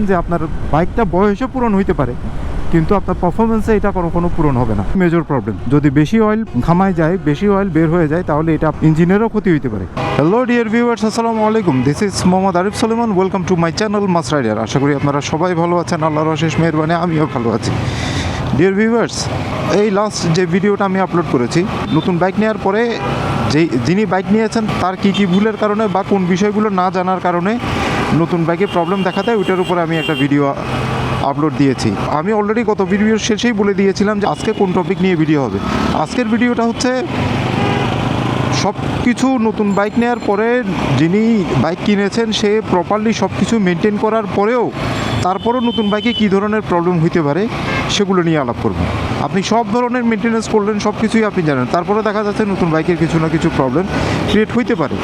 যে আপনার বাইকটা বয়সে পূরণ হইতে পারে কিন্তু আপনার পারফরমেন্সে এটা কোনো পূরণ হবে না। মেজর প্রবলেম, যদি বেশি অয়েল ঘামায় যায়, বেশি অয়েল বের হয়ে যায়, তাহলে এটা ইঞ্জিনেরও ক্ষতি হইতে পারে। হ্যালো ডিয়ার ভিউয়ার্স, আসসালামু আলাইকুম। This is Mohammad Arif Suleman. Welcome to my channel mass rider. আশা করি আপনারা সবাই ভালো আছেন, আল্লাহর অশেষ মেহেরবানি আমিও ভালো আছি। ডিয়ার ভিউয়ার্স, এই লাস্ট যে ভিডিওটা আমি আপলোড করেছি, নতুন বাইক নেওয়ার পরে যিনি বাইক নিয়েছেন তার কী কী ভুলের কারণে বা কোন বিষয়গুলো না জানার কারণে নতুন বাইকে প্রবলেম দেখা দেয়, ওইটার উপরে আমি একটা ভিডিও আপলোড দিয়েছি। আমি অলরেডি গত ভিডিওর শেষেই বলে দিয়েছিলাম যে আজকে কোন টপিক নিয়ে ভিডিও হবে। আজকের ভিডিওটা হচ্ছে সব কিছু নতুন বাইক নেওয়ার পরে যিনি বাইক কিনেছেন সে প্রপারলি সব কিছু মেনটেন করার পরেও তারপরও নতুন বাইকে কী ধরনের প্রবলেম হইতে পারে সেগুলো নিয়ে আলাপ করব। আপনি সব ধরনের মেনটেন্যান্স করলেন, সব কিছুই আপনি জানেন, তারপরে দেখা যাচ্ছে নতুন বাইকের কিছু না কিছু প্রবলেম ক্রিয়েট হইতে পারে।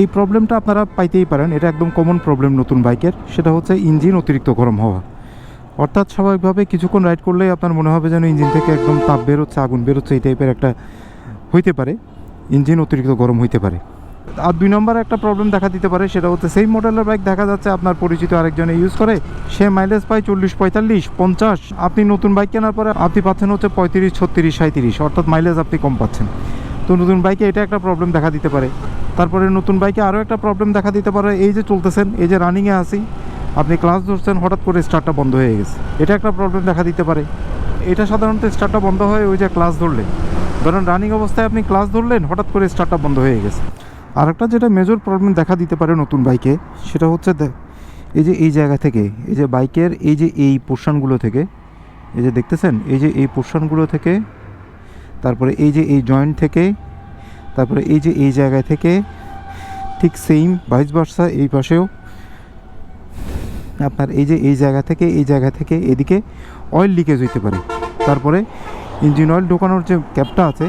এই প্রবলেমটা আপনারা পাইতেই পারেন, এটা একদম কমন প্রবলেম নতুন বাইকের। সেটা হচ্ছে ইঞ্জিন অতিরিক্ত গরম হওয়া। অর্থাৎ স্বাভাবিকভাবে কিছুক্ষণ রাইড করলেই আপনার মনে হবে যেন ইঞ্জিন থেকে একদম তাপ বেরোচ্ছে, আগুন বেরোচ্ছে, এই টাইপের একটা হইতে পারে, ইঞ্জিন অতিরিক্ত গরম হইতে পারে। আর 2 নম্বর একটা প্রবলেম দেখা দিতে পারে, সেটা হচ্ছে সেই মডেলের বাইক দেখা যাচ্ছে আপনার পরিচিত আরেকজনে ইউজ করে, সে মাইলেজ পায় 40, 45, 50। আপনি নতুন বাইক কেনার পরে আপনি পাচ্ছেন হচ্ছে 35, 36, 37, অর্থাৎ মাইলেজ আপনি কম পাচ্ছেন। তো নতুন বাইকে এটা একটা প্রবলেম দেখা দিতে পারে। তারপরে নতুন বাইকে আরও একটা প্রবলেম দেখা দিতে পারে, এই যে চলতেছেন, এই যে রানিংয়ে আসি, আপনি ক্লাস ধরছেন, হঠাৎ করে স্টার্টটা বন্ধ হয়ে গেছে, এটা একটা প্রবলেম দেখা দিতে পারে। এটা সাধারণত স্টার্টটা বন্ধ হয় ওই যে ক্লাস ধরলে, ধরেন রানিং অবস্থায় আপনি ক্লাস ধরলেন, হঠাৎ করে স্টার্টটা বন্ধ হয়ে গেছে। আরেকটা যেটা মেজর প্রবলেম দেখা দিতে পারে নতুন বাইকে, সেটা হচ্ছে এই যে এই জায়গা থেকে, এই যে বাইকের এই যে এই পোর্শনগুলো থেকে, এই যে দেখতেছেন, এই যে এই পোর্শনগুলো থেকে, তারপরে এই যে এই জয়েন্ট থেকে, তারপরে এই যে এই জায়গা থেকে, ঠিক সেম ভাইস ভার্সা এই পাশেও আপনার এই যে এই জায়গা থেকে, এই জায়গা থেকে এদিকে অয়েল লিকেজ হইতে পারে। তারপরে ইঞ্জিন অয়েল ঢোকানোর যে ক্যাপটা আছে,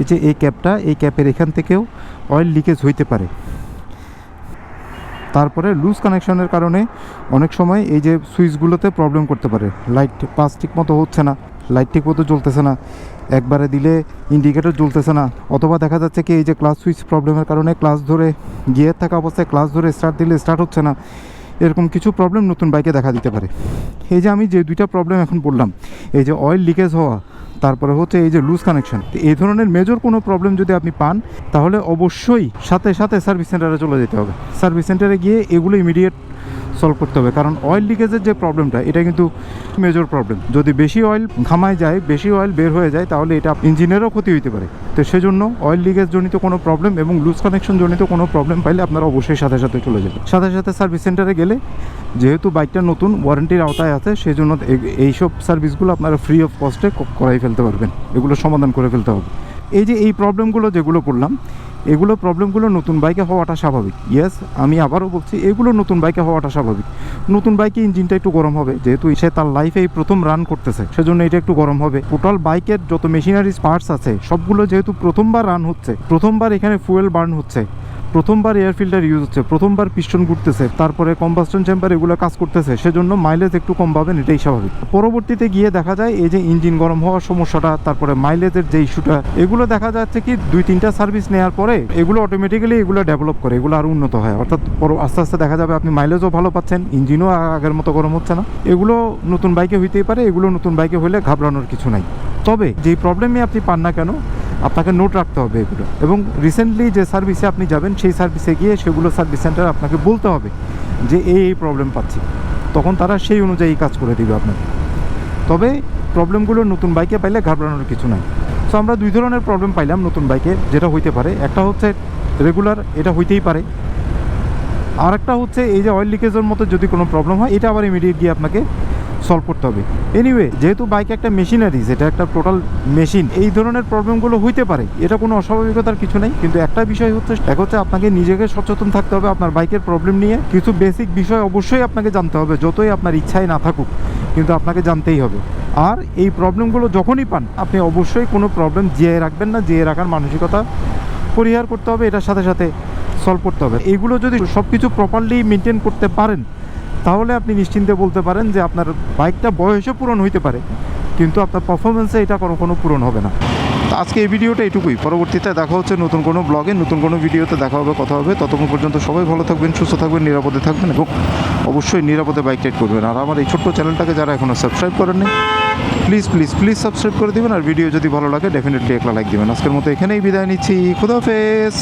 এই যে এই ক্যাপটা, এই ক্যাপের এখান থেকেও অয়েল লিকেজ হইতে পারে। তারপরে লুজ কানেকশনের কারণে অনেক সময় এই যে সুইচগুলোতে প্রবলেম করতে পারে, লাইট পাস ঠিক মতো হচ্ছে না, লাইট ঠিক মতো জ্বলতেছে না, একবারে দিলে ইন্ডিকেটর জ্বলতেছে না, অথবা দেখা যাচ্ছে কি এই যে ক্লাস সুইচ প্রবলেমের কারণে ক্লাস ধরে গিয়ার থাকা অবস্থায় ক্লাস ধরে স্টার্ট দিলে স্টার্ট হচ্ছে না, এরকম কিছু প্রবলেম নতুন বাইকে দেখা দিতে পারে। এই যে আমি যে 2টা প্রবলেম এখন বললাম, এই যে অয়েল লিকেজ হওয়া, তারপরে হচ্ছে এই যে লুজ কানেকশন, এই ধরনের মেজর কোনো প্রবলেম যদি আপনি পান, তাহলে অবশ্যই সাথে সাথে সার্ভিস সেন্টারে চলে যেতে হবে। সার্ভিস সেন্টারে গিয়ে এগুলো ইমিডিয়েট সলভ করতে হবে, কারণ অয়েল লিকেজের যে প্রবলেমটা, এটা কিন্তু মেজর প্রবলেম। যদি বেশি অয়েল ঘামায় যায়, বেশি অয়েল বের হয়ে যায়, তাহলে এটা ইঞ্জিনেরও ক্ষতি হইতে পারে। তো সেজন্য অয়েল লিকেজ জনিত কোনো প্রবলেম এবং লুজ কানেকশন জনিত কোনো প্রবলেম পাইলে আপনারা অবশ্যই সাথে সাথে চলে যাবেন। সাথে সাথে সার্ভিস সেন্টারে গেলে, যেহেতু বাইকটা নতুন ওয়ারেন্টির আওতায় আছে, সেই জন্য এইসব সার্ভিসগুলো আপনারা ফ্রি অফ কস্টে করাই ফেলতে পারবেন, এগুলো সমাধান করে ফেলতে হবে। এই যে এই প্রবলেমগুলো যেগুলো বললাম, এগুলো প্রবলেমগুলো নতুন বাইকে হওয়াটা স্বাভাবিক। ইয়েস, আমি আবারও বলছি, এগুলো নতুন বাইকে হওয়াটা স্বাভাবিক। নতুন বাইকে ইঞ্জিনটা একটু গরম হবে, যেহেতু সে তার লাইফে এই প্রথম রান করতেছে, সেজন্য এটা একটু গরম হবে। টোটাল বাইকের যত মেশিনারিজ পার্টস আছে সবগুলো যেহেতু প্রথমবার রান হচ্ছে, প্রথমবার এখানে ফুয়েল বার্ন হচ্ছে, প্রথমবার এয়ার ফিল্টার ইউজ হচ্ছে, প্রথমবার পিস্টন ঘুরতেছে, তারপরে কম্বাস্টন চেম্বার এগুলো কাজ করতেছে, সেজন্য মাইলেজ একটু কম পাবেন, এটাই স্বাভাবিক। পরবর্তীতে গিয়ে দেখা যায় এই যে ইঞ্জিন গরম হওয়ার সমস্যাটা, তারপরে মাইলেজের যে ইস্যুটা, এগুলো দেখা যাচ্ছে কি 2-3টা সার্ভিস নেওয়ার পরে এগুলো অটোমেটিক্যালি এগুলো ডেভেলপ করে, এগুলো আরও উন্নত হয়। অর্থাৎ আস্তে আস্তে দেখা যাবে আপনি মাইলেজও ভালো পাচ্ছেন, ইঞ্জিনও আগের মতো গরম হচ্ছে না। এগুলো নতুন বাইকে হইতেই পারে, এগুলো নতুন বাইকে হলে ঘাবড়ানোর কিছু নাই। তবে যেই প্রবলেমই আপনি পান না কেন, আপনাকে নোট রাখতে হবে এগুলো, এবং রিসেন্টলি যে সার্ভিসে আপনি যাবেন সেই সার্ভিসে গিয়ে সেগুলো সার্ভিস সেন্টারে আপনাকে বলতে হবে যে এই প্রবলেম পাচ্ছি, তখন তারা সেই অনুযায়ী কাজ করে দিবে আপনাকে। তবে প্রবলেমগুলো নতুন বাইকে পাইলে ঘাবড়ানোর কিছু নাই। সো আমরা 2 ধরনের প্রবলেম পাইলাম নতুন বাইকে, যেটা হইতে পারে। একটা হচ্ছে রেগুলার, এটা হইতেই পারে। আর একটা হচ্ছে এই যে অয়েল লিকেজের মতো যদি কোনো প্রবলেম হয়, এটা আবার ইমিডিয়েট গিয়ে আপনাকে সলভ করতে হবে। এনিওয়ে, যেহেতু বাইক একটা মেশিনারিজ, এটা একটা টোটাল মেশিন, এই ধরনের প্রবলেমগুলো হইতে পারে, এটা কোনো অস্বাভাবিকতার কিছু নেই। কিন্তু একটা বিষয় হচ্ছে, এক হচ্ছে আপনাকে নিজেকে সচেতন থাকতে হবে আপনার বাইকের প্রবলেম নিয়ে। কিছু বেসিক বিষয় অবশ্যই আপনাকে জানতে হবে, যতই আপনার ইচ্ছায় না থাকুক, কিন্তু আপনাকে জানতেই হবে। আর এই প্রবলেমগুলো যখনই পান, আপনি অবশ্যই কোনো প্রবলেম জিয়ে রাখবেন না, জিয়ে রাখার মানসিকতা পরিহার করতে হবে, এটার সাথে সাথে সলভ করতে হবে। এইগুলো যদি সব কিছু প্রপারলি মেনটেন করতে পারেন, তাহলে আপনি নিশ্চিন্তে বলতে পারেন যে আপনার বাইকটা বয়সে পূরণ হইতে পারে, কিন্তু আপনার পারফরমেন্সে এটা কোনো পূরণ হবে না। তো আজকে এই ভিডিওটা এটুকুই। পরবর্তীতে দেখা হচ্ছে নতুন কোনো ব্লগে, নতুন কোনো ভিডিওতে দেখা হবে, কথা হবে। ততক্ষণ পর্যন্ত সবাই ভালো থাকবেন, সুস্থ থাকবেন, নিরাপদে থাকবেন এবং অবশ্যই নিরাপদে বাইক রাইড করবেন। আর আমার এই ছোট্ট চ্যানেলটাকে যারা এখনও সাবস্ক্রাইব করেননি, প্লিজ প্লিজ প্লিজ সাবস্ক্রাইব করে দেবেন। আর ভিডিও যদি ভালো লাগে ডেফিনেটলি একটা লাইক দেবেন। আজকের মতো এখানেই বিদায় নিচ্ছি। খুদাহাফেজ।